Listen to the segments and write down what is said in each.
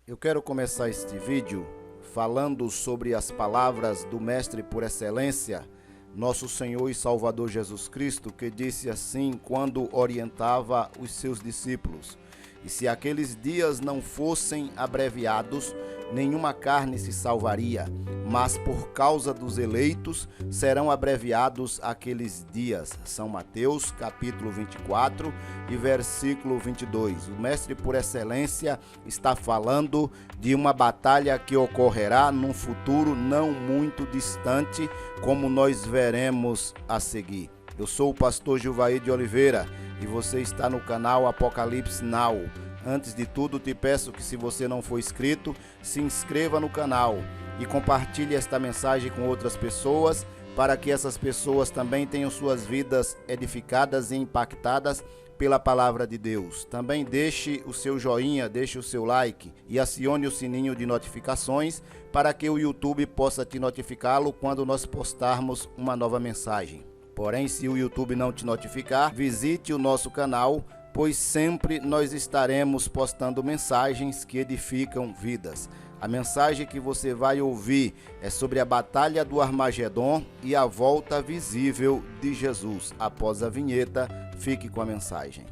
Eu quero começar este vídeo falando sobre as palavras do Mestre por excelência, nosso Senhor e Salvador Jesus Cristo, que disse assim quando orientava os seus discípulos: e se aqueles dias não fossem abreviados, nenhuma carne se salvaria, mas por causa dos eleitos serão abreviados aqueles dias. São Mateus, capítulo 24 e versículo 22. O Mestre por excelência está falando de uma batalha que ocorrerá num futuro não muito distante, como nós veremos a seguir. Eu sou o pastor Gilvair de Oliveira e você está no canal Apocalipse Now. Antes de tudo, te peço que, se você não for inscrito, se inscreva no canal e compartilhe esta mensagem com outras pessoas, para que essas pessoas também tenham suas vidas edificadas e impactadas pela palavra de Deus. Também deixe o seu joinha, deixe o seu like e acione o sininho de notificações para que o YouTube possa te notificá-lo quando nós postarmos uma nova mensagem. Porém, se o YouTube não te notificar, visite o nosso canal, pois sempre nós estaremos postando mensagens que edificam vidas. A mensagem que você vai ouvir é sobre a batalha do Armagedon e a volta visível de Jesus. Após a vinheta, fique com a mensagem.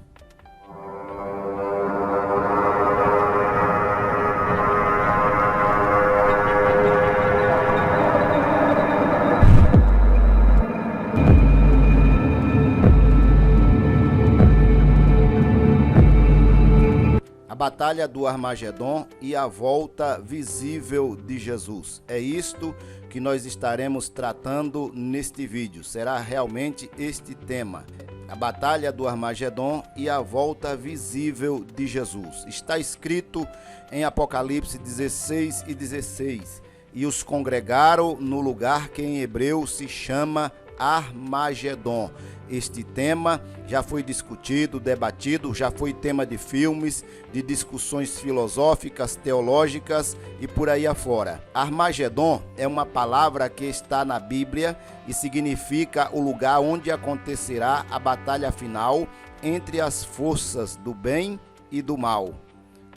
A batalha do Armagedon e a volta visível de Jesus. É isto que nós estaremos tratando neste vídeo. Será realmente este tema: a batalha do Armagedon e a volta visível de Jesus. Está escrito em Apocalipse 16 e 16. E os congregaram no lugar que em hebreu se chama Armagedon. Este tema já foi discutido, debatido, já foi tema de filmes, de discussões filosóficas, teológicas e por aí afora. Armagedon é uma palavra que está na Bíblia e significa o lugar onde acontecerá a batalha final entre as forças do bem e do mal.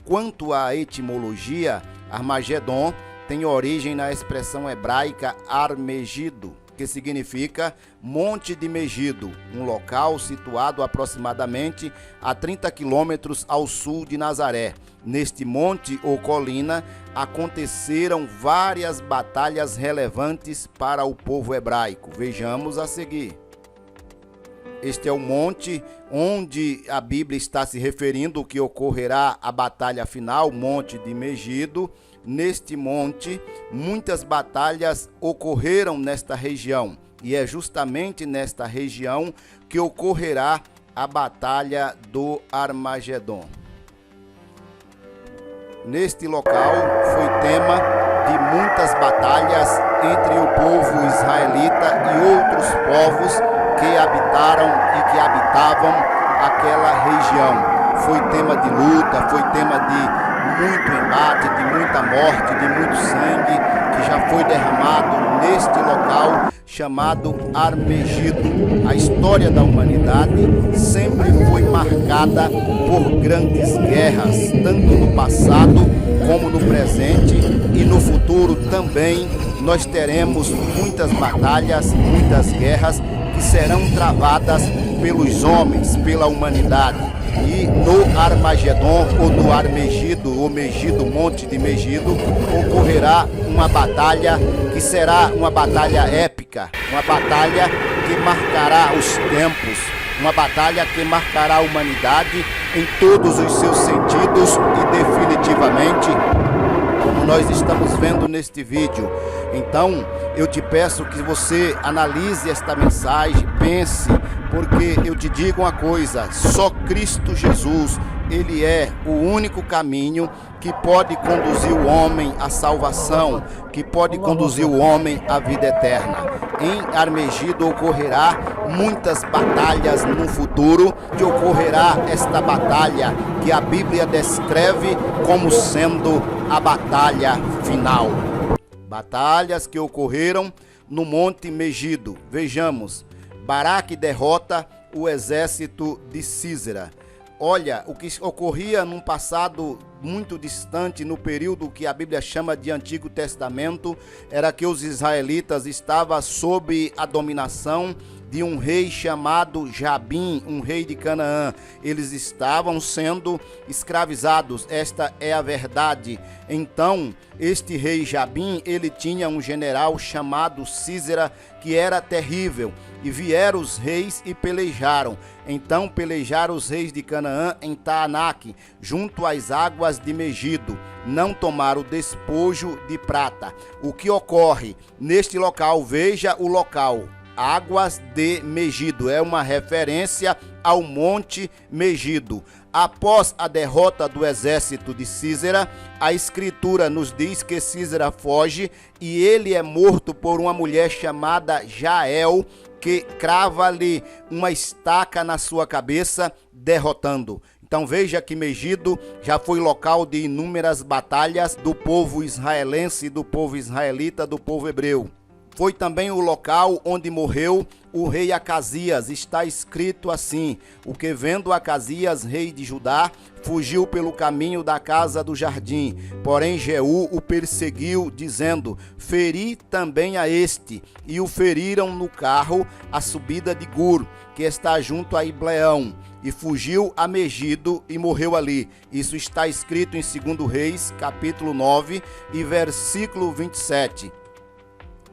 Quanto à etimologia, Armagedon tem origem na expressão hebraica Armegido, que significa Monte de Megido, um local situado aproximadamente a 30 quilômetros ao sul de Nazaré. Neste monte ou colina aconteceram várias batalhas relevantes para o povo hebraico. Vejamos a seguir. Este é o monte onde a Bíblia está se referindo que ocorrerá a batalha final, Monte de Megido. Neste monte, muitas batalhas ocorreram nesta região, e é justamente nesta região que ocorrerá a batalha do Armagedon. Neste local foi tema de muitas batalhas entre o povo israelita e outros povos que habitaram e que habitavam aquela região. Foi tema de luta, foi tema de muito embate, de muita morte, de muito sangue que já foi derramado neste local chamado Armegido. A história da humanidade sempre foi marcada por grandes guerras, tanto no passado como no presente, e no futuro também nós teremos muitas batalhas, muitas guerras que serão travadas pelos homens, pela humanidade. E no Armagedon, ou no Armegido, ou Megido, Monte de Megido, ocorrerá uma batalha que será uma batalha épica, uma batalha que marcará os tempos, uma batalha que marcará a humanidade em todos os seus sentidos e definitivamente, como nós estamos vendo neste vídeo. Então, eu te peço que você analise esta mensagem, pense, porque eu te digo uma coisa: só Cristo Jesus, Ele é o único caminho que pode conduzir o homem à salvação, que pode conduzir o homem à vida eterna. Em Armegido ocorrerá muitas batalhas no futuro, que ocorrerá esta batalha que a Bíblia descreve como sendo a batalha final. Batalhas que ocorreram no Monte Megido. Vejamos: Baraque derrota o exército de Císera. Olha, o que ocorria num passado muito distante, no período que a Bíblia chama de Antigo Testamento, era que os israelitas estavam sob a dominação de um rei chamado Jabim, um rei de Canaã. Eles estavam sendo escravizados, esta é a verdade. Então, este rei Jabim, ele tinha um general chamado Sísera, que era terrível, e vieram os reis e pelejaram. Então pelejaram os reis de Canaã em Taanaque, junto às águas de Megido. Não tomaram despojo de prata. O que ocorre neste local? Veja o local. Águas de Megido, é uma referência ao Monte Megido. Após a derrota do exército de Sísera, a escritura nos diz que Sísera foge e ele é morto por uma mulher chamada Jael, que crava-lhe uma estaca na sua cabeça, derrotando. Então veja que Megido já foi local de inúmeras batalhas do povo israelense, do povo israelita, do povo hebreu. Foi também o local onde morreu o rei Acasias. Está escrito assim: o que vendo Acasias, rei de Judá, fugiu pelo caminho da casa do jardim. Porém Jeú o perseguiu, dizendo: feri também a este. E o feriram no carro, a subida de Gur, que está junto a Ibleão. E fugiu a Megido e morreu ali. Isso está escrito em 2 Reis, capítulo 9 e versículo 27.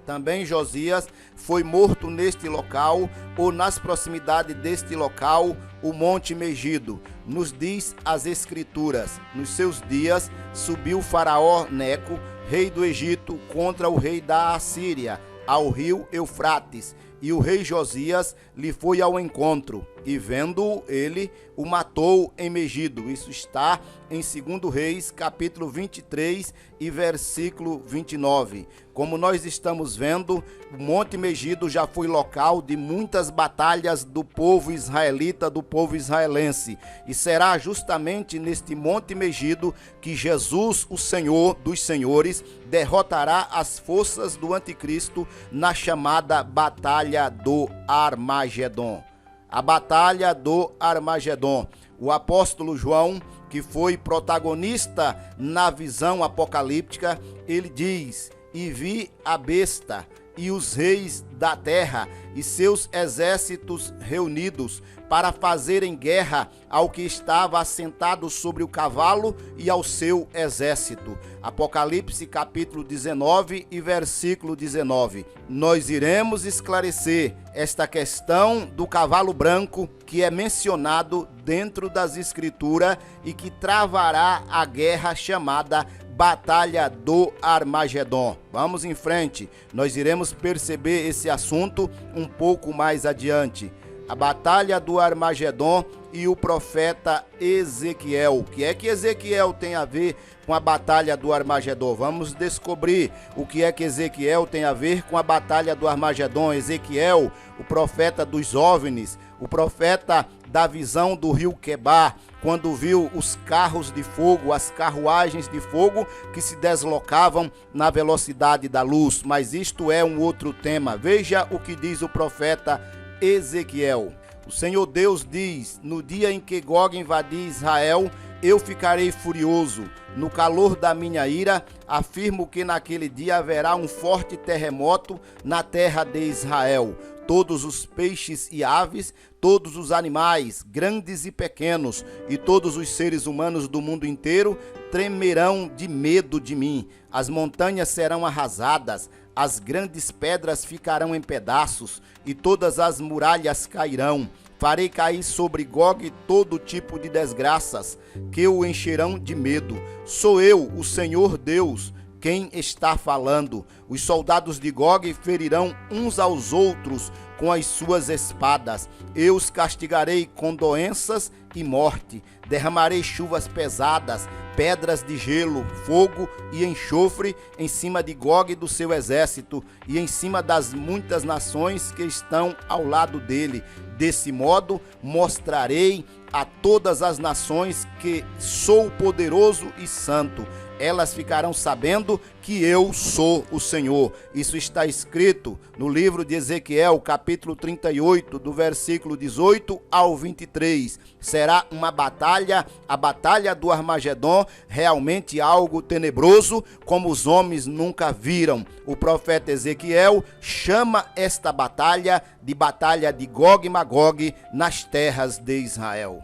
Também Josias foi morto neste local, ou nas proximidades deste local, o Monte Megido. Nos diz as Escrituras: nos seus dias subiu Faraó Neco, rei do Egito, contra o rei da Assíria, ao rio Eufrates. E o rei Josias lhe foi ao encontro, e vendo-o, ele o matou em Megido. Isso está em 2 Reis, capítulo 23 e versículo 29. Como nós estamos vendo, o Monte Megido já foi local de muitas batalhas do povo israelita, do povo israelense. E será justamente neste Monte Megido que Jesus, o Senhor dos Senhores, derrotará as forças do anticristo na chamada Batalha do Armagedon. A Batalha do Armagedon. O apóstolo João, que foi protagonista na visão apocalíptica, ele diz: e vi a besta e os reis da terra e seus exércitos reunidos para fazerem guerra ao que estava assentado sobre o cavalo e ao seu exército. Apocalipse capítulo 19 e versículo 19. Nós iremos esclarecer esta questão do cavalo branco que é mencionado dentro das Escrituras e que travará a guerra chamada Batalha do Armagedon. Vamos em frente, nós iremos perceber esse assunto um pouco mais adiante. A Batalha do Armagedon e o profeta Ezequiel. O que é que Ezequiel tem a ver com a Batalha do Armagedon? Vamos descobrir o que é que Ezequiel tem a ver com a Batalha do Armagedon. Ezequiel, o profeta dos OVNIs, o profeta da visão do rio Quebar, quando viu os carros de fogo, as carruagens de fogo que se deslocavam na velocidade da luz. Mas isto é um outro tema. Veja o que diz o profeta Ezequiel. O Senhor Deus diz: no dia em que Gog invadir Israel, eu ficarei furioso. No calor da minha ira, afirmo que naquele dia haverá um forte terremoto na terra de Israel. Todos os peixes e aves, todos os animais, grandes e pequenos, e todos os seres humanos do mundo inteiro tremerão de medo de mim. As montanhas serão arrasadas, as grandes pedras ficarão em pedaços, e todas as muralhas cairão. Farei cair sobre Gog todo tipo de desgraças, que o encherão de medo. Sou eu, o Senhor Deus, quem está falando. Os soldados de Gog ferirão uns aos outros com as suas espadas. Eu os castigarei com doenças e morte. Derramarei chuvas pesadas, pedras de gelo, fogo e enxofre em cima de Gog e do seu exército e em cima das muitas nações que estão ao lado dele. Desse modo, mostrarei a todas as nações que sou poderoso e santo. elas ficarão sabendo que eu sou o Senhor. Isso está escrito no livro de Ezequiel, capítulo 38, do versículo 18 ao 23. Será uma batalha, a batalha do Armagedon, realmente algo tenebroso, como os homens nunca viram. O profeta Ezequiel chama esta batalha de Gog e Magog nas terras de Israel.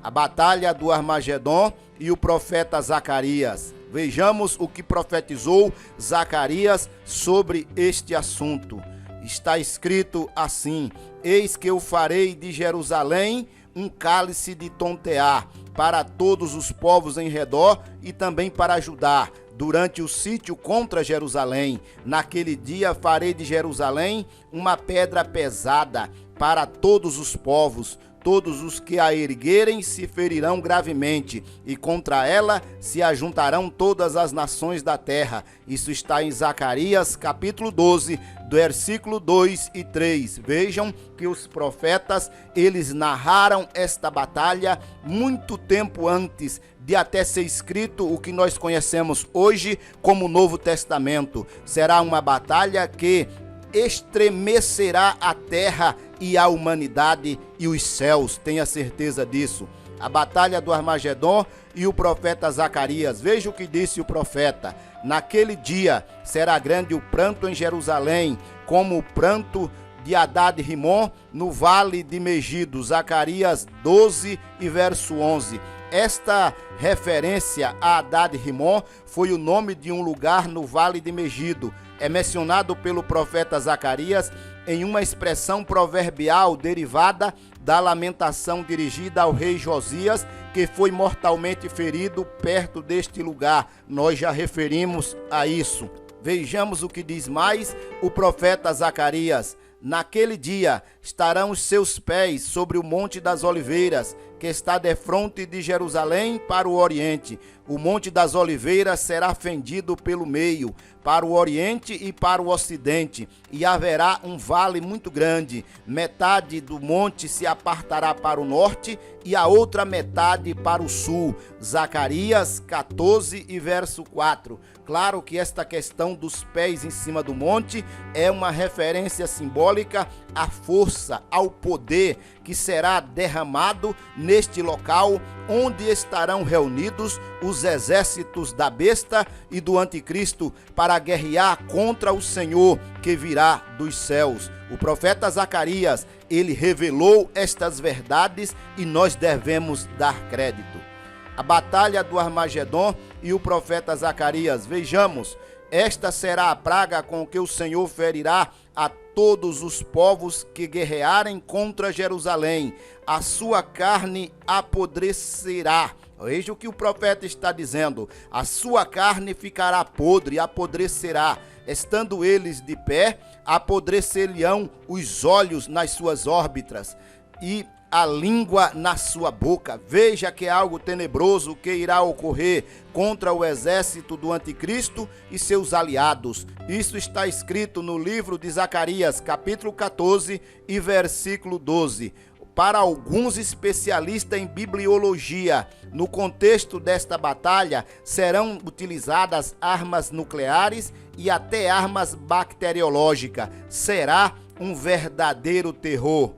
A batalha do Armagedon e o profeta Zacarias. Vejamos o que profetizou Zacarias sobre este assunto. Está escrito assim: eis que eu farei de Jerusalém um cálice de tontear para todos os povos em redor e também para Judá, durante o sítio contra Jerusalém. Naquele dia farei de Jerusalém uma pedra pesada para todos os povos. Todos os que a erguerem se ferirão gravemente, e contra ela se ajuntarão todas as nações da terra. Isso está em Zacarias, capítulo 12, versículo 2 e 3. Vejam que os profetas, eles narraram esta batalha muito tempo antes de até ser escrito o que nós conhecemos hoje como Novo Testamento. Será uma batalha que estremecerá a terra e a humanidade e os céus, tenha certeza disso. A batalha do Armagedon e o profeta Zacarias. Veja o que disse o profeta: naquele dia será grande o pranto em Jerusalém, como o pranto de Hadad-Rimon no vale de Megido. Zacarias 12 e verso 11. Esta referência a Hadad-Rimon foi o nome de um lugar no vale de Megido. É mencionado pelo profeta Zacarias em uma expressão proverbial derivada da lamentação dirigida ao rei Josias, que foi mortalmente ferido perto deste lugar. Nós já referimos a isso. Vejamos o que diz mais o profeta Zacarias: naquele dia estarão os seus pés sobre o Monte das Oliveiras, que está defronte de Jerusalém para o oriente. O Monte das Oliveiras será fendido pelo meio, para o oriente e para o ocidente, e haverá um vale muito grande. Metade do monte se apartará para o norte e a outra metade para o sul. Zacarias 14 e verso 4. Claro que esta questão dos pés em cima do monte é uma referência simbólica à força, ao poder que será derramado neste local, onde estarão reunidos os exércitos da besta e do anticristo para guerrear contra o Senhor que virá dos céus. O profeta Zacarias, ele revelou estas verdades e nós devemos dar crédito. A batalha do Armagedon e o profeta Zacarias. Vejamos, esta será a praga com que o Senhor ferirá a todos os povos que guerrearem contra Jerusalém. A sua carne apodrecerá. Veja o que o profeta está dizendo: a sua carne ficará podre, apodrecerá. Estando eles de pé, apodrecer-lhe-ão os olhos nas suas órbitas e a língua na sua boca. Veja que é algo tenebroso que irá ocorrer contra o exército do anticristo e seus aliados. Isso está escrito no livro de Zacarias, capítulo 14 e versículo 12. Para alguns especialistas em bibliologia, no contexto desta batalha, serão utilizadas armas nucleares e até armas bacteriológicas. Será um verdadeiro terror.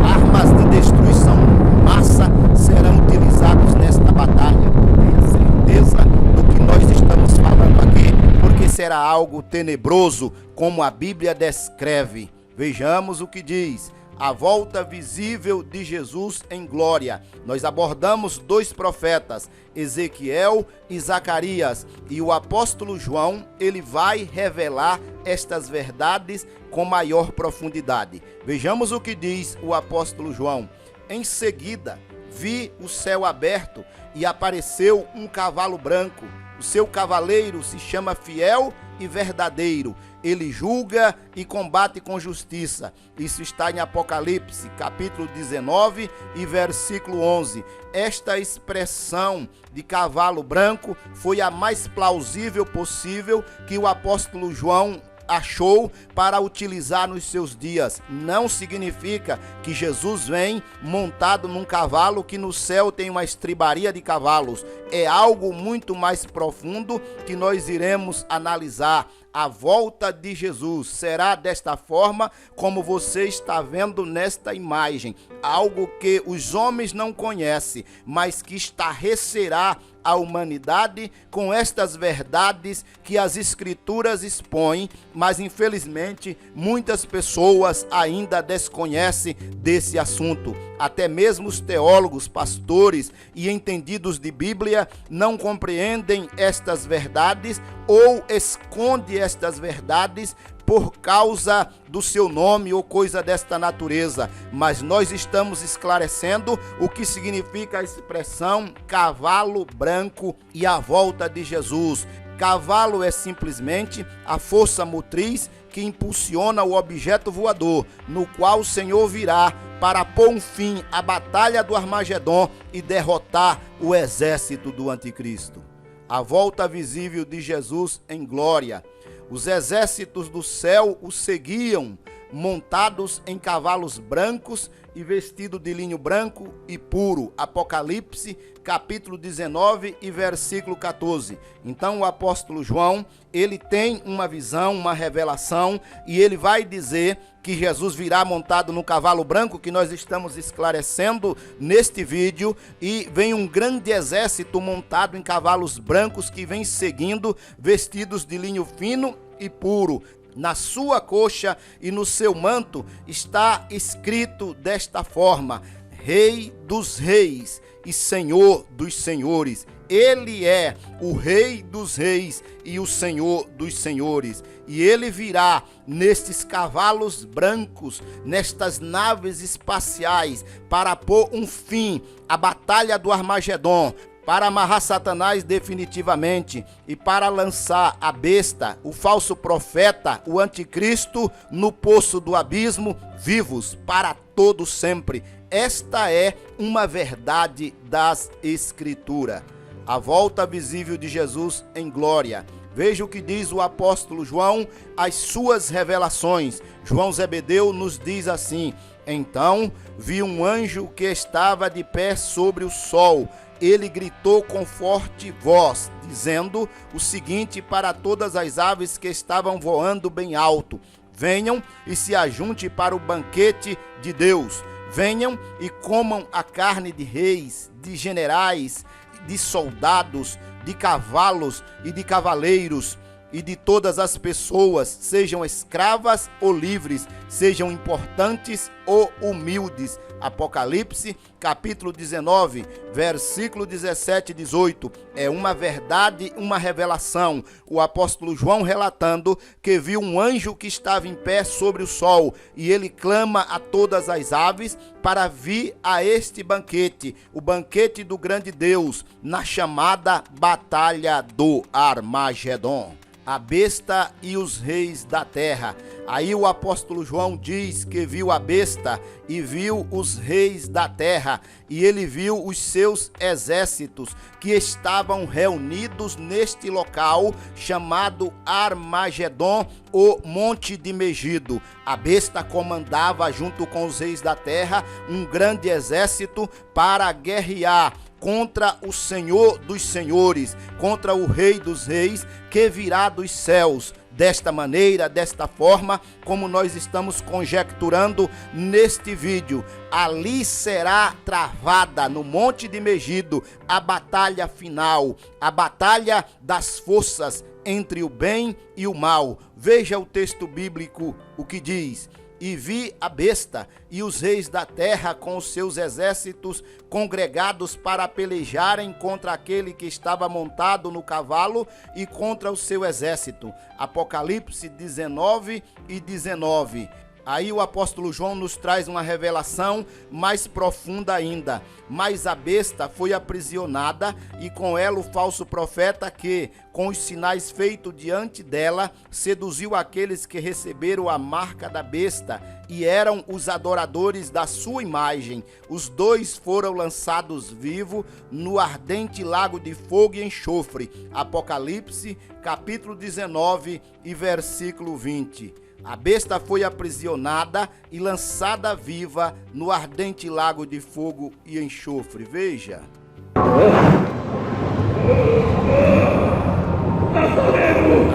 Armas de destruição em massa serão utilizadas nesta batalha. Tenha certeza do que nós estamos falando aqui, porque será algo tenebroso, como a Bíblia descreve. Vejamos o que diz: a volta visível de Jesus em glória. Nós abordamos dois profetas, Ezequiel e Zacarias, e o apóstolo João, ele vai revelar estas verdades com maior profundidade. Vejamos o que diz o apóstolo João: em seguida, vi o céu aberto e apareceu um cavalo branco. O seu cavaleiro se chama Fiel e Verdadeiro. Ele julga e combate com justiça. Isso está em Apocalipse, capítulo 19 e versículo 11. Esta expressão de cavalo branco foi a mais plausível possível que o apóstolo João achou para utilizar nos seus dias. Não significa que Jesus vem montado num cavalo que no céu tem uma estribaria de cavalos. É algo muito mais profundo que nós iremos analisar. A volta de Jesus será desta forma como você está vendo nesta imagem. Algo que os homens não conhecem, mas que estarrecerá a humanidade com estas verdades que as Escrituras expõem, mas infelizmente muitas pessoas ainda desconhecem desse assunto. Até mesmo os teólogos, pastores e entendidos de Bíblia não compreendem estas verdades ou escondem estas verdades por causa do seu nome ou coisa desta natureza, mas nós estamos esclarecendo o que significa a expressão cavalo branco e a volta de Jesus. Cavalo é simplesmente a força motriz que impulsiona o objeto voador, no qual o Senhor virá para pôr um fim à batalha do Armagedon e derrotar o exército do anticristo. A volta visível de Jesus em glória. Os exércitos do céu o seguiam, montados em cavalos brancos e vestidos de linho branco e puro. Apocalipse, capítulo 19 e versículo 14. Então o apóstolo João, ele tem uma visão, uma revelação, e ele vai dizer que Jesus virá montado no cavalo branco, que nós estamos esclarecendo neste vídeo, e vem um grande exército montado em cavalos brancos que vem seguindo, vestidos de linho fino e puro. Na sua coxa e no seu manto está escrito desta forma: Rei dos Reis e Senhor dos Senhores. Ele é o Rei dos Reis e o Senhor dos Senhores. E ele virá nestes cavalos brancos, nestas naves espaciais, para pôr um fim à batalha do Armagedon, para amarrar Satanás definitivamente e para lançar a besta, o falso profeta, o anticristo, no poço do abismo, vivos para todo sempre. Esta é uma verdade das Escrituras. A volta visível de Jesus em glória. Veja o que diz o apóstolo João, as suas revelações. João Zebedeu nos diz assim: então vi um anjo que estava de pé sobre o sol. Ele gritou com forte voz, dizendo o seguinte para todas as aves que estavam voando bem alto: venham e se ajunte para o banquete de Deus. Venham e comam a carne de reis, de generais, de soldados, de cavalos e de cavaleiros, e de todas as pessoas, sejam escravas ou livres, sejam importantes ou humildes. Apocalipse, capítulo 19, versículo 17 e 18. É uma verdade, uma revelação. O apóstolo João relatando que viu um anjo que estava em pé sobre o sol, e ele clama a todas as aves para vir a este banquete, o banquete do grande Deus, na chamada batalha do Armagedon. A besta e os reis da terra. Aí o apóstolo João diz que viu a besta e viu os reis da terra, e ele viu os seus exércitos que estavam reunidos neste local chamado Armagedon, o Monte de Megido. A besta comandava junto com os reis da terra um grande exército para guerrear contra o Senhor dos Senhores, contra o Rei dos Reis, que virá dos céus. Desta maneira, desta forma, como nós estamos conjecturando neste vídeo, ali será travada no Monte de Megido a batalha final, a batalha das forças entre o bem e o mal. Veja o texto bíblico, o que diz: e vi a besta e os reis da terra com os seus exércitos congregados para pelejarem contra aquele que estava montado no cavalo e contra o seu exército. Apocalipse 19 e 19. Aí o apóstolo João nos traz uma revelação mais profunda ainda. Mas a besta foi aprisionada e com ela o falso profeta que, com os sinais feitos diante dela, seduziu aqueles que receberam a marca da besta e eram os adoradores da sua imagem. Os dois foram lançados vivos no ardente lago de fogo e enxofre. Apocalipse, capítulo 19 e versículo 20. A besta foi aprisionada e lançada viva no ardente lago de fogo e enxofre. Veja.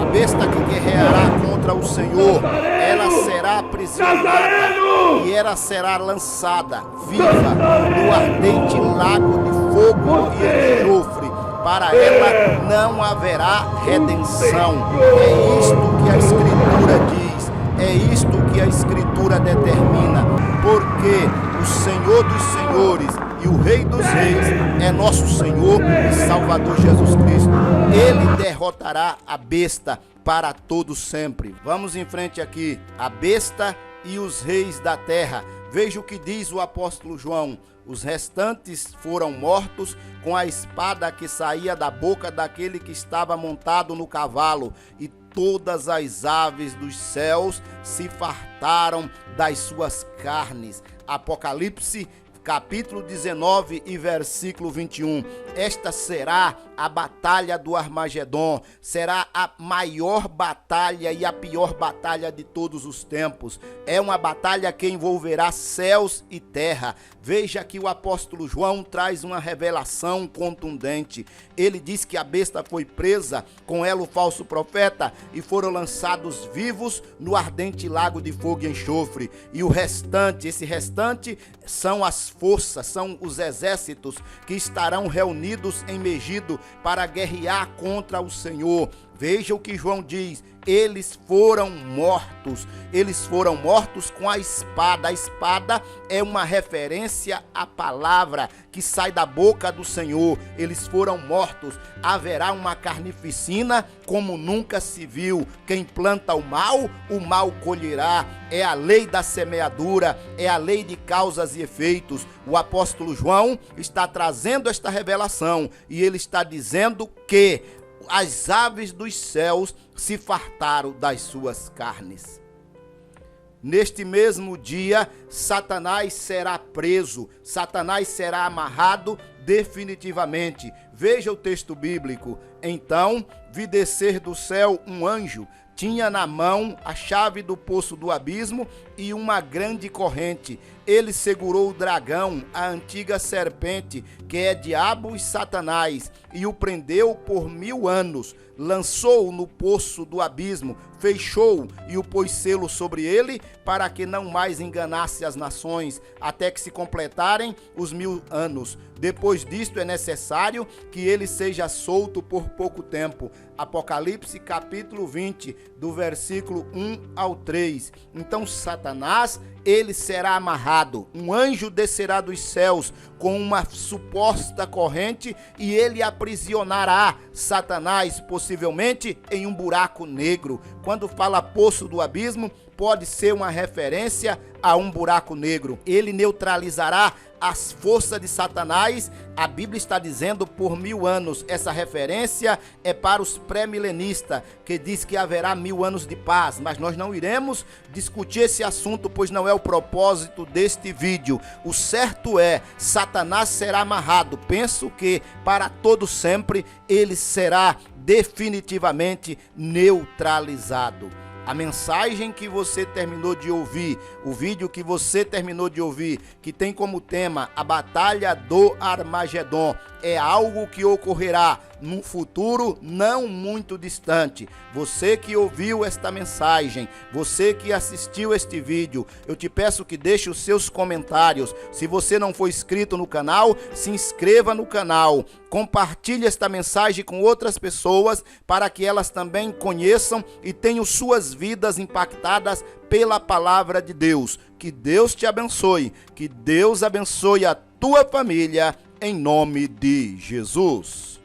A besta que guerreará contra o Senhor, ela será aprisionada e ela será lançada viva no ardente lago de fogo e enxofre. Para ela não haverá redenção. É isto que a Escritura diz. É isto que a Escritura determina, porque o Senhor dos Senhores e o Rei dos Reis é nosso Senhor e Salvador Jesus Cristo. Ele derrotará a besta para todo sempre. Vamos em frente aqui. A besta e os reis da terra. Veja o que diz o apóstolo João. Os restantes foram mortos com a espada que saía da boca daquele que estava montado no cavalo, e todas as aves dos céus se fartaram das suas carnes. Apocalipse, capítulo 19 e versículo 21. Esta será a batalha do Armagedon, será a maior batalha e a pior batalha de todos os tempos. É uma batalha que envolverá céus e terra. Veja que o apóstolo João traz uma revelação contundente. Ele diz que a besta foi presa, com ela o falso profeta, e foram lançados vivos no ardente lago de fogo e enxofre. E o restante, esse restante são as forças, são os exércitos que estarão reunidos em Megido para guerrear contra o Senhor. Veja o que João diz: eles foram mortos com a espada. A espada é uma referência à palavra que sai da boca do Senhor. Eles foram mortos. Haverá uma carnificina como nunca se viu. Quem planta o mal colherá. É a lei da semeadura, é a lei de causas e efeitos. O apóstolo João está trazendo esta revelação e ele está dizendo que as aves dos céus se fartaram das suas carnes. Neste mesmo dia, Satanás será preso, Satanás será amarrado definitivamente. Veja o texto bíblico. Então, vi descer do céu um anjo, tinha na mão a chave do poço do abismo e uma grande corrente. Ele segurou o dragão, a antiga serpente, que é diabo e Satanás, e o prendeu por 1000 anos. Lançou-o no poço do abismo, fechou-o e o pôs selo sobre ele, para que não mais enganasse as nações, até que se completarem os 1000 anos. Depois disto é necessário que ele seja solto por pouco tempo. Apocalipse capítulo 20, do versículo 1 ao 3. Então Satanás, ele será amarrado. Um anjo descerá dos céus com uma suposta corrente e ele aprisionará Satanás, possivelmente em um buraco negro. Quando fala poço do abismo, pode ser uma referência a um buraco negro. Ele neutralizará as forças de Satanás. A Bíblia está dizendo por 1000 anos. Essa referência é para os pré-milenistas, que diz que haverá 1000 anos de paz, mas nós não iremos discutir esse assunto, pois não é o propósito deste vídeo. O certo é, Satanás será amarrado. Penso que para todo sempre ele será definitivamente neutralizado. A mensagem que você terminou de ouvir, o vídeo que você terminou de ouvir, que tem como tema a Batalha do Armagedon, é algo que ocorrerá num futuro não muito distante. Você que ouviu esta mensagem, você que assistiu este vídeo, eu te peço que deixe os seus comentários. Se você não for inscrito no canal, se inscreva no canal. Compartilhe esta mensagem com outras pessoas para que elas também conheçam e tenham suas vidas impactadas pela palavra de Deus. Que Deus te abençoe, que Deus abençoe a tua família, em nome de Jesus.